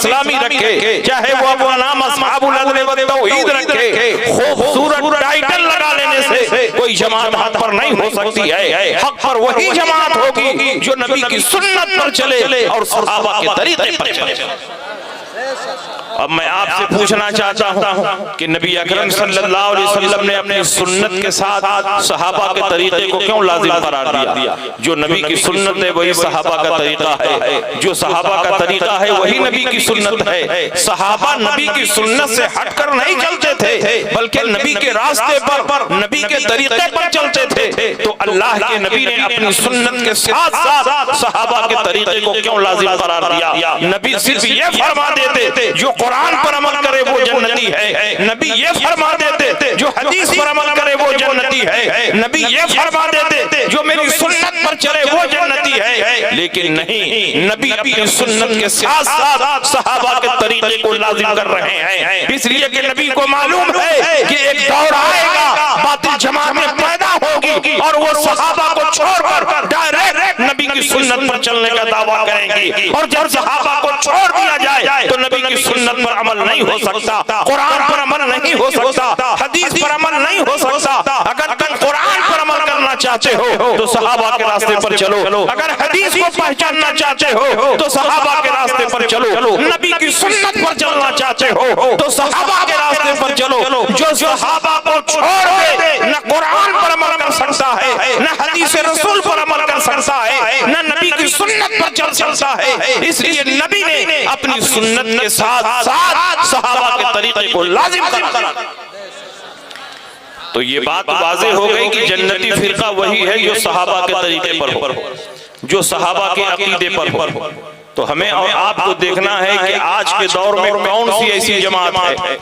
इस्लामी रखे, चाहे वो अपना नाम अस्हाबुल अदल व तौहीद रखे, खूबसूरत टाइटल लगा लेने से कोई जमात हाथ पर नहीं हो सकती है। हक पर वही जमात होगी जो नबी की सुन्नत पर चले और सहाबा के तरीके पर चले। अब मैं आपसे पूछना चाहता हूँ कि नबी अकरम सल्लल्लाहु अलैहि वसल्लम ने अपनी सुन्नत के साथ सहाबा के तरीके को क्यों लाजिम करार दिया? जो नबी की सुन्नत है वही सहाबा का तरीका है, जो सहाबा का तरीका है वही नबी की सुन्नत है। सहाबा नबी की सुन्नत से हटकर नहीं चलते थे, बल्कि नबी के रास्ते पर, नबी के तरीके पर चलते थे। तो अल्लाह के नबी ने अपनी सुन्नत के साथ साथ सहाबा के तरीके को क्यों लाजिम करार दिया? नबी सिर्फ ये फरमा देते जो कुरान पर अमल करे वो जन्नती है, नबी ये फरमा देते जो हदीस पर अमल करे वो जन्नती है, नबी ये फरमा देते जो मेरी सुन्नत पर चले वो जन्नती है। लेकिन नहीं, नबी अपनी सुन्नत के साथ साथ सहाबा के तरीके को लाजिम कर रहे हैं, इसलिए कि नबी को मालूम है कि एक दौर आएगा, बातिल जमातें पैदा होगी और वो सहाबा को छोड़कर डायरेक्ट नबी की सुन्नत पर चलने का दावा करेंगे। और जब सहाबा को छोड़ दिया जाए तो नबी की सुन्नत पर अमल नहीं हो सकता, कुरान पर अमल नहीं हो सकता, हदीस पर अमल नहीं हो सकता। अगर तुम कुरान पर अमल करना चाहते हो तो सहाबा के रास्ते पर चलो, अगर हदीस को पहचानना चाहते हो तो सहाबा के रास्ते पर चलो, नबी की सुन्नत पर चलना चाहते हो तो सहाबा के रास्ते पर चलो। जो सहाबा को छोड़ दे न कुरान पर अमल कर सकता है, न हदीस रसूल पर अमल कर सकता है, न नबी की सुन्नत पर चल सकता है। इसलिए नबी ने अपनी सुन्नत के साथ साथ सहाबा के तरीके को लाजिम करा। तो ये बात वाज़ेह हो गई कि जन्नती फिरका वही है जो सहाबा के तरीके पर हो, जो सहाबा के अकीदे पर हो। तो हमें और आपको देखना है कि आज के दौर में कौन सी ऐसी जमात है,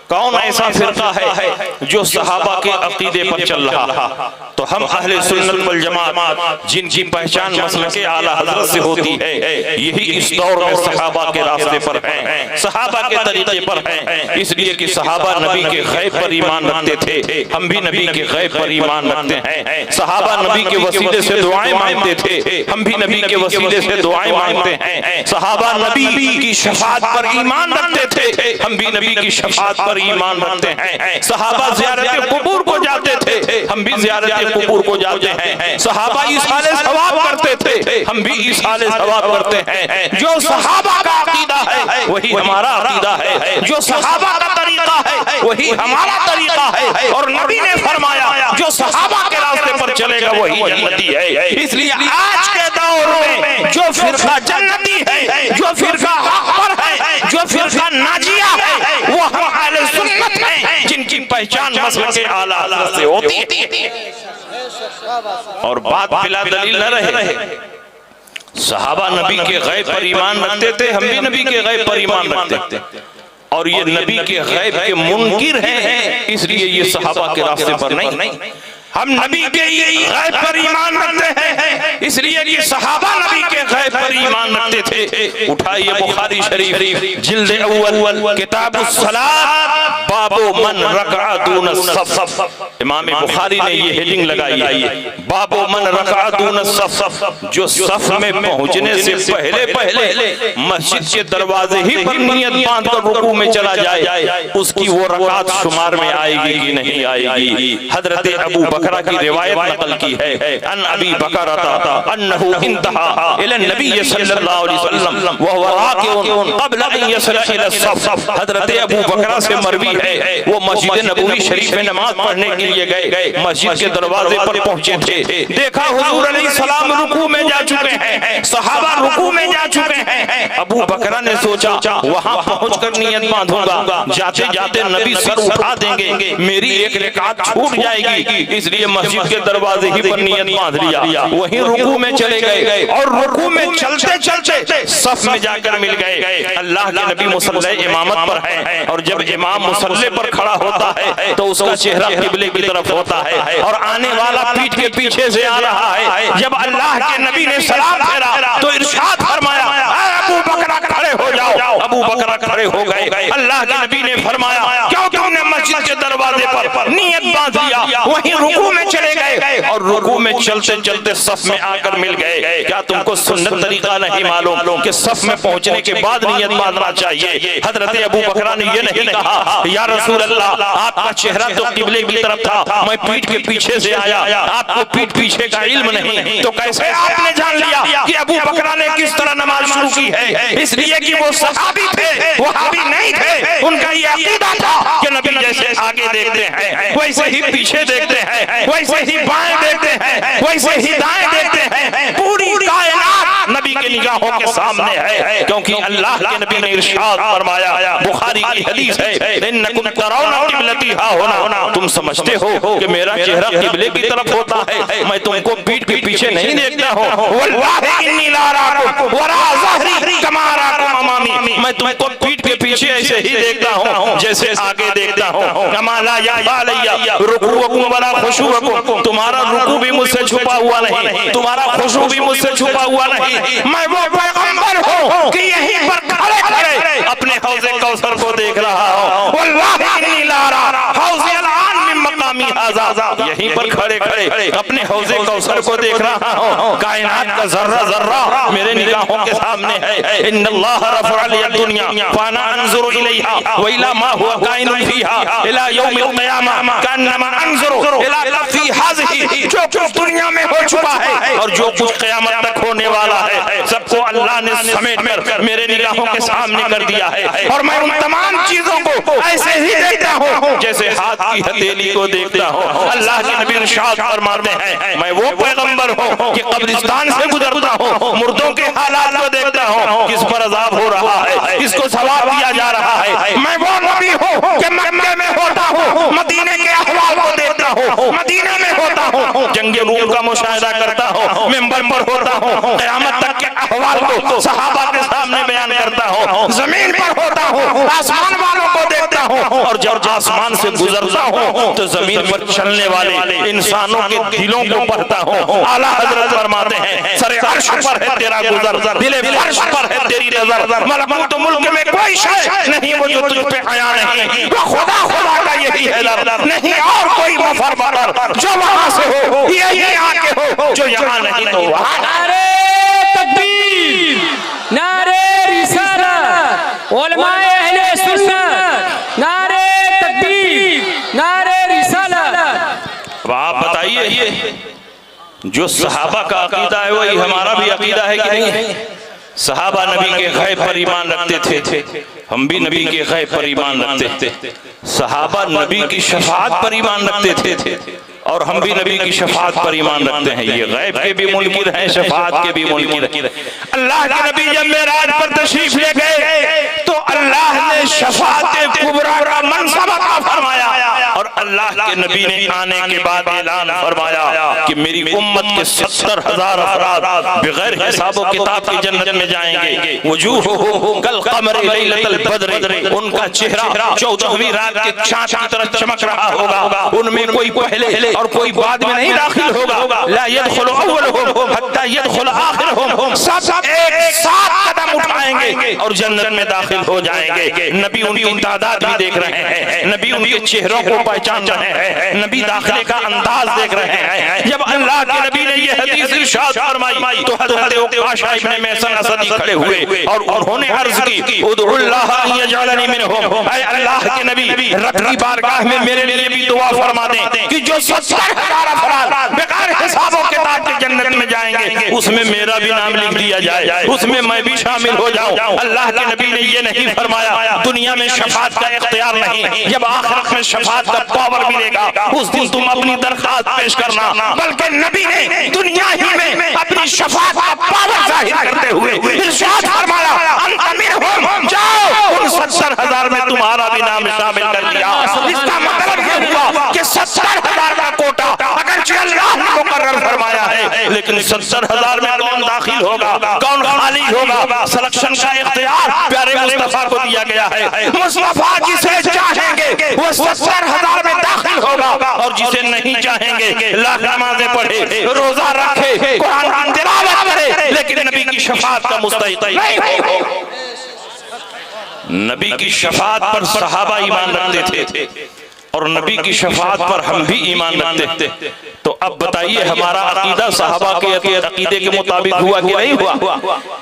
कौन ऐसा फिरका है जो सहाबा के अकीदे पर चल रहा। तो हम अहले सुन्नत वल जमात जिनकी पहचान मसलके आला हज़रत से होती है, यही इस दौर में सहाबा के रास्ते पर हैं, सहाबा के तरीके पर हैं। इसलिए कि सहाबा नबी के गैब पर ईमान रखते थे, हम भी नबी के गैब पर ईमान रखते हैं। सहाबा नबी के वसीले से दुआएं मांगते थे, हम भी नबी के वसीले से दुआएं मांगते हैं। सहाबा नबी की शफाअत पर ईमान रखते थे, हम भी नबी की शफाअत पर ईमान रखते हैं। सहाबा ज़ियारत कुबूर को जाते थे, हम भी ज़ियारत कुबूर को जाते हैं। सहाबा इसाले सवाब करते थे, हम भी इसाले सवाब करते हैं। जो सहाबा का अकीदा है वही हमारा अकीदा है, जो सहाबा का तरीका है वही हमारा तरीका है। और नबी ने फरमाया जो सहाबा के रास्ते पर चलेगा वही जन्नती है। इसलिए आज के दौर में जो फिरका जन्नती है, जो फिरका हक पर है, जो फिरका नाजिया है, वो हम अहले सुन्नत हैं जिनकी पहचान मसलके आला हज़रत से होती है। और बात बिला दलील न रहे, सहाबा नबी के गैब पर ईमान रखते थे, हम भी नबी के गैब पर ईमान रखते थे। और ये नबी के गैब के मुनकिर हैं, इसलिए ये सहाबा के रास्ते पर नहीं। हम नबी के गैब पर ईमान रखते हैं, इसलिए कि सहाबा नबी के गैब पर ईमान रखते थे। उठाइए बुखारी शरीफ जिल्द अव्वल किताबुस सलात बाबो मन रकअ दून सफ। इमाम बुखारी ने ये हेडिंग लगाई है, बाबो मन रकअ दून सफ। जो सफ में पहुंचने से पहले पहले मस्जिद के दरवाजे ही पर नियत बांध कर रुकू में चला जाए, उसकी वो रकात शुमार में आएगी कि नहीं आएगी। हजरत अबू बकरा की रिवायत नकल की है, अन अबी बकरता अन्नहु इंतहा इला नबी सल्लल्लाहु अलैहि वसल्लम व हुवा राकिउन क़ब्ल अन यसला इला सफ। हजरत अबू बकरा से मरवी है, वो मस्जिद नबवी शरीफ में नमाज पढ़ने के लिए गए, मस्जिद के दरवाजे पर पहुंचे थे, देखा हुजूर अलैहिस्सलाम रुकू में जा चुके हैं, सहाबा रुकू में जा चुके हैं। अबू बकरा ने सोचा वहां पहुंचकर नियत बांधूंगा, जाते जाते नबी सर उठा देंगे, मेरी एक रकात छूट जाएगी। इसलिए मस्जिद के दरवाजे ही पर नियत बांध लिया, वहीं रुकू में चले गए और रुकू में चलते चलते सफ में जाकर मिल गए। अल्लाह के नबी मुसल्ले इमामत पर हैं, और जब इमाम मुसल्ले पर खड़ा होता है तो उसका चेहरा किबले की तरफ होता है और आने वाला पीठ के पीछे से आ रहा है। जब अल्लाह के नबी ने सलाम फेरा तो इरशाद फरमाया, अबू बकरा खड़े हो हो जाओ। अबू बकर खड़े हो गए। अल्लाह के नबी ने फरमाया क्यों तुमने मस्जिद के दरवाजे पर नियत बांध लिया, वहीं रुकू में चले गए और रुकू में चलते चलते सफ में आकर मिल गए। क्या तुमको सुन्नत तरीका नहीं मालूम कि सफ में पहुंचने के बाद नियत बांधना चाहिए? हजरत अबू बकर ने ये नहीं कहा या रसूल अल्लाह आपका चेहरा तो किबले की तरफ था, मैं पीठ के पीछे से आया, आपको पीठ पीछे का इल्म नहीं, तो कैसे आपने जान लिया कि अबू बकर ने किस तरह नमाज शुरू की है? इसलिए कि वो सहाबी थे, वहाबी नहीं थे। उनका ये अकीदा था कि नबी जैसे आगे देखते हैं वैसे ही पीछे देखते हैं, वैसे ही बाएं देखते हैं, वैसे ही दाएं देखते हैं। पूरी कायनात नबी के निगाहों के सामने है, क्योंकि अल्लाह के नबी ने इरशाद फरमाया, बुखारी की हदीस है, इन्नकुम तरौना क़िबलती हा होना, तुम समझते हो कि मेरा चेहरा किबले की तरफ होता है, मैं तुमको पीठ के पीछे नहीं देखता हूं। वल्लाहि इन्नी ला अराकुम वरा ज़हरी कमा अराकुम अमामी, मैं तुमको पीठ के पीछे ऐसे ही देखता हूं जैसे आगे देखता हूं। कमा ला यालैया रुकूअकुम वला खुशूअकुम, तुम्हारा रुकू भी मुझसे छुपा हुआ नहीं, तुम्हारा खुशू भी मुझसे छुपा हुआ नहीं। मैं वो पैगंबर हूं कि यहीं पर खड़े खड़े अपने हौज़े कौसर को देख रहा हूं। वल्लाहि इन्नी ला अरा हौज़े अल-आन मिन मकामी हाज़ा, यहीं पर खड़े खड़े अपने हौज़े कौसर को देख रहा हूं। कायनात का जर्रा जर्रा मेरे निगाहों के सामने है। इन्नल्लाह रफ़अ लिय दुनिया फ़अना अंज़ुरु इलैहा व इला मा हुवा काइनुन फ़ीहा इला यौमिल क़ियामा कअन्नमा अंज़ुरु इला कफ़ी हाज़िही, जो कुछ दुनिया में हो चुका है और जो कुछ क़यामत तक होने वाला है, सबको अल्लाह ने समेट कर मेरे निगाहों के सामने कर दिया है। और मैं उन तमाम चीजों को ऐसे ही देखता हूँ जैसे हाथ की हथेली को देखता हूँ। अल्लाह के नबी इरशाद फरमाते हैं, मैं वो पैगंबर हूँ कि कब्रिस्तान से गुजरता हूँ, मुर्दों के हालात को देखता हूँ, किस पर अज़ाब हो रहा है, किसको सवाब दिया जा रहा है। मैं वो नबी हूँ कि मक्के में होता हूँ, मदीने के अहवाल को देखता हूँ, मदीने में होता हूँ, जंगे रूम का मुशाहिदा करता हूँ, मिंबर पर होता हूँ, क़यामत तक के अहवाल को सहाबा के सामने बयान करता हूँ, जमीन पर होता हूँ, आसमान वालों को देखता हूँ, और जब आसमान से गुजरता हूँ तो जमीन पर चलने वाले इंसानों के दिलों को पढ़ता हूँ। आला हजरत फरमाते हैं, सरे अर्श पर है तेरा गुजर, दिले फर्श पर है तेरी नजर, मलकूत मुल्क में कोई शय नहीं वो जो तुझ पे आया नहीं, वो खुदा खुदा का यही है दर, नहीं और कोई मफर मगर जो वहां से हो यही आके हो, जो यहाँ नहीं तो वहां। नारे तकबीर, नारे रिसालत, उलमाए अहले सुन्नत, नारे तकबीर, नारे रिसालत। अब आप बताइए, जो सहाबा का अकीदा है वही हमारा भी अकीदा है कि नहीं? सहाबा नबी के गैब पर ईमान रखते थे, हम भी नबी के गैब पर ईमान रखते थे। सहाबा नबी की शफाअत पर ईमान रखते थे और हम भी नबी की शफाअत पर ईमान रखते हैं। ये गैब के भी मुनकिर हैं, शफाअत के भी मुनकिर हैं। अल्लाह के नबी जब मेराज पर तशरीफ ले गए तो अल्लाह ने शफाअत कुबरा का मनसब अता फरमाया, और अल्लाह के नबी ने आने के बाद ऐलान फरमाया कि मेरी उम्मत के 70,000 अफराद बगैर हिसाब व किताब की जन्नत में जाएंगे। वजूहुहुम कल क़मर लैलतल बद्र, उनका चेहरा 14वीं रात के चाँद की तरह चमक रहा होगा। उनमें कोई पहले और कोई बाद में नहीं दाखिल होगा। ला यदखुलु अव्वलुहुम हत्ता यदखुल आखिरुहुम, सब एक साथ कदम उठाएंगे और जन्नत में दाखिल हो जाएंगे। नबी उनकी तादाद भी देख रहे हैं, नबी उनके चेहरों को पहचान रहे हैं, नबी दाखिले का अंदाज देख रहे हैं। जब अल्लाह के नबी ने ये हदीस इरशाद फरमाई तो हज़रत उकाशा इब्न महसन असदी खड़े हुए और उन्होंने अर्ज की, उदउल्लाह अन यजअलनी मिनहुम, ऐ अल्लाह के नबी रब की बारगाह में मेरे लिए भी दुआ फरमा दें कि जो 70,000 अफराद बेकार हिसाबों के साथ जन्नत में जाएंगे उसमें मेरा भी नाम लिख दिया जाए, उसमें मैं भी शामिल हो जाऊं। अल्लाह के नबी ने ये नहीं फरमाया दुनिया में शफाअत का इख्तियार नहीं, जब आखिरत में शफाअत का पावर मिलेगा उस दिन तुम अपनी दरखास्त पेश करना, बल्कि नबी ने दुनिया ही में अपनी शफाअत का पावर जाहिर करते हुए इरशाद फरमाया, अंत मिनहुम, जाओ उन 70,000 में तुम्हारा भी नाम शामिल कर दिया। इसका मतलब ये हुआ कि 70,000 का कोटा अगर अल्लाह ने मुकर्रर फरमाया है, लेकिन 70,000 में कौन दाखिल होगा, कौन खाली होगा, सिलेक्शन का इख्तियार प्यारे मुस्तफा को दिया गया है। मुस्तफा जिसे चाहेंगे वो 70,000 में दाखिल होगा, और जिसे नहीं चाहेंगे लाख नमाजें पढ़े, रोजा रखे, कुरान की तिलावत करे, लेकिन नबी की शफाअत का मुस्तहिक नहीं होगा। नबी की शफाअत पर सहाबा ईमान रखते थे और नबी की शफाअत पर हम भी ईमान रखते थे। तो अब बताइए हमारा अकीदा सहाबा के अकीदे के मुताबिक हुआ कि नहीं हुआ?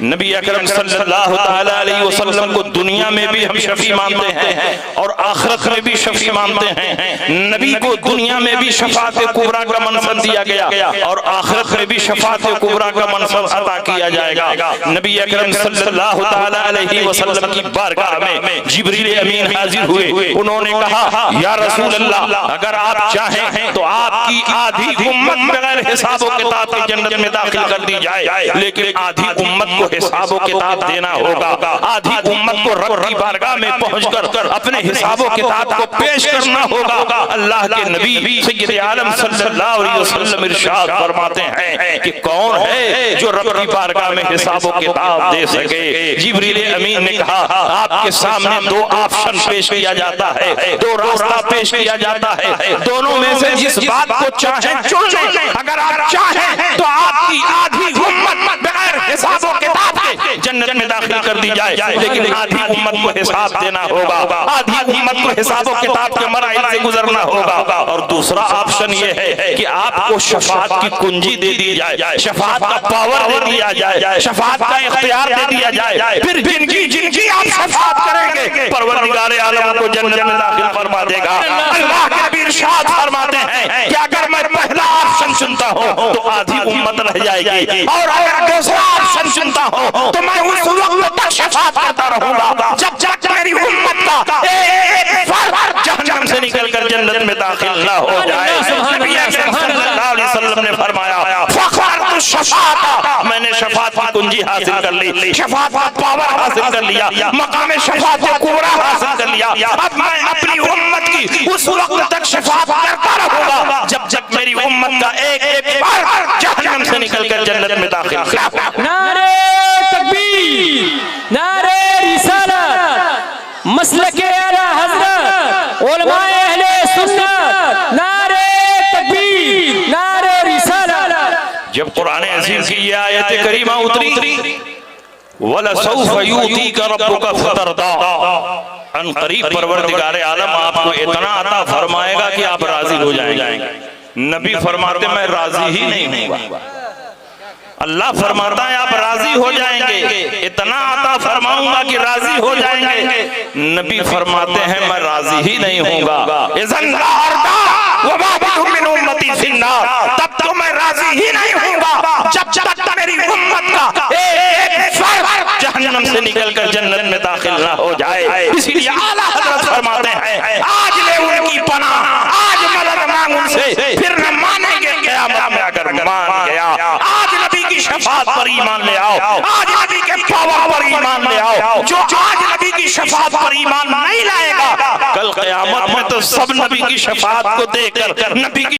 नबी अकरम सल्लल्लाहु तआला अलैहि वसल्लम को दुनिया में भी हम शफी मानते हैं और आखिरत में भी शफी मानते हैं। नबी को दुनिया में भी शफाअत कुबरा का मनसब दिया गया और आखिरत में भी शफाअत कुबरा का मनसब अता किया जाएगा। नबी अकरम सल्लल्लाहु तआला अलैहि वसल्लम की बारगाह में जिब्रील अमीन हाजिर हुए। उन्होंने कहा, या रसूल अल्लाह, अगर आप चाहें तो आपकी आधी उम्मत बगैर हिसाब व किताब के जन्नत में दाखिल कर दी जाए, लेकिन आधी उम्मत को हिसाब व किताब देना होगा। आधी उम्मत को रब की बारगाह में पहुंचकर अपने हिसाब व किताब को पेश करना होगा। अल्लाह के नबी सय्यद आलम सल्लल्लाहु अलैहि वसल्लम इरशाद फरमाते हैं कि कौन है जो रब की बारगाह में हिसाब व किताब दे सके? जिब्रील अमीन ने कहा, आपके सामने दो ऑप्शन पेश किया जाता है, दो रास्ता पेश किया जाता है, दोनों में से जिस बात को चाहे चुन लें। अगर आप चाहें तो आपकी आधी उम्मत बगैर हिसाब व किताब के जन्नत में दाखिल कर दी जाए, लेकिन आधी उम्मत को हिसाब देना होगा, आधी उम्मत को हिसाब व किताब के मराहिल से गुजरना होगा। और दूसरा ऑप्शन ये है कि आपको शफाअत की कुंजी दे दी जाए, शफाअत का पावर दे दिया जाए, शफाअत का इख्तियार दे दिया जाए, फिर जिनकी जिनकी आप शफाअत करेंगे परवरदिगार आलम को जन्नत में दाखिल फरमा देगा। अल्लाह के नबी इरशाद फरमाते हैं कि अगर मैं पहला ऑप्शन चुनता हूं तो आधी उम्मत रह जाएगी, और अगर दूसरा ऑप्शन चुनता हूं तो मैं उस वक्त तक शफाअत करता रहूंगा जब तक मेरी उम्मत का एक फर्द जहन्नम से निकलकर जन्नत में दाखिल ना हो जाए। नबी अकरम सल्लल्लाहु अलैहि वसल्लम ने फरमाया, फखरतु शफाअत, मैंने शफाअत की कुंजी हासिल कर ली, शफाअत का पावर हासिल कर लिया, मकाम शफाअत कुबरा हासिल कर लिया। अब मैं अपनी उम्मत की उस वक्त तक शफाअत करता रहूंगा जब तक मेरी उम्मत का एक फर्द जहन्नम से निकलकर जन्नत में दाखिल ना हो। नारे तकबीर, नारे रिसालत, मसलके आला हज़रत, उलमाए अहले सुन्नत, नारे तकबीर, नारे रिसालत। जब कुरान अज़ीम की ये आयत करीमा उतरी, वलसौफ युतीका रब्बुका फतरदा, अनकरीब परवरदिगार आलम आपको इतना अता फरमाएगा कि आप राजी हो जाएंगे। नबी फरमाते मैं राजी ही नहीं हूँ, अल्लाह फरमाता है आप राजी हो जाएंगे, इतना अता फरमाऊंगा कि राजी हो जाएंगे। नबी फरमाते हैं मैं राजी ही नहीं होऊंगा, तब तो मैं राजी ही नहीं होऊंगा जब तक मेरी उम्मत का एक फर्द जहन्नम से निकलकर जन्नत में दाखिल ना हो जाए। इसीलिए आला हज़रत फरमाते हैं आज ले उनकी पनाह, आज मदद मांग उनसे, फिर न मानेंगे क़यामत में अगर मान गया। आज नबी की शफाअत पर ईमान ले आओ, आज नबी के पावर पर ईमान ले आओ। जो आज नबी की शफाअत पर ईमान नहीं लाएगा, कल क़यामत में तो सब नबी की शफाअत को देकर नबी की